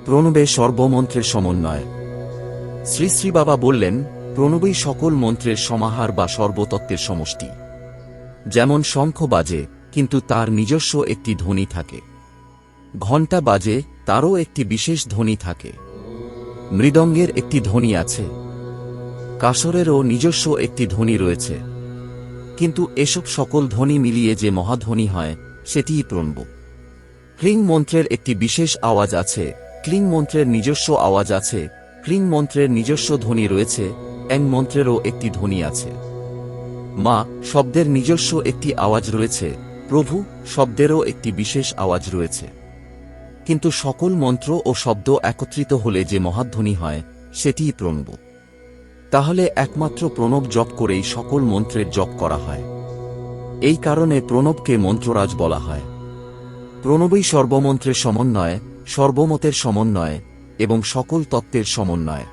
প্রণবে সর্বমন্ত্রের সমন্বয়। শ্রী শ্রী বাবা বললেন, প্রণবই সকল মন্ত্রের সমাহার বা সর্বতত্ত্বের সমষ্টি। যেমন শঙ্খ বাজে, কিন্তু তার নিজস্ব একটি ধ্বনি থাকে। ঘণ্টা বাজে, তারও একটি বিশেষ ধ্বনি থাকে। মৃদঙ্গের একটি ধ্বনি আছে। কাসরেরও নিজস্ব একটি ধ্বনি রয়েছে। কিন্তু এসব সকল ধ্বনি মিলিয়ে যে মহাধ্বনি হয়, সেটিই প্রণব। ক্লিং মন্ত্রের একটি বিশেষ আওয়াজ আছে, ক্লিং মন্ত্রের নিজস্ব আওয়াজ আছে, ক্লিং মন্ত্রের নিজস্ব ধ্বনি রয়েছে, অ্যাং মন্ত্রেরও একটি ধ্বনি আছে। মা শব্দের নিজস্ব একটি আওয়াজ রয়েছে, প্রভু শব্দেরও একটি বিশেষ আওয়াজ রয়েছে। কিন্তু সকল মন্ত্র ও শব্দ একত্রিত হলে যে মহাধ্বনি হয়, সেটিই প্রণব। তাহলে একমাত্র প্রণব জপ করেই সকল মন্ত্রের জপ করা হয়। এই কারণে প্রণবকে মন্ত্ররাজ বলা হয়। প্রণবই সর্বমন্ত্রের সমন্বয়, সর্বমতের সমন্বয় এবং সকল তত্ত্বের সমন্বয়।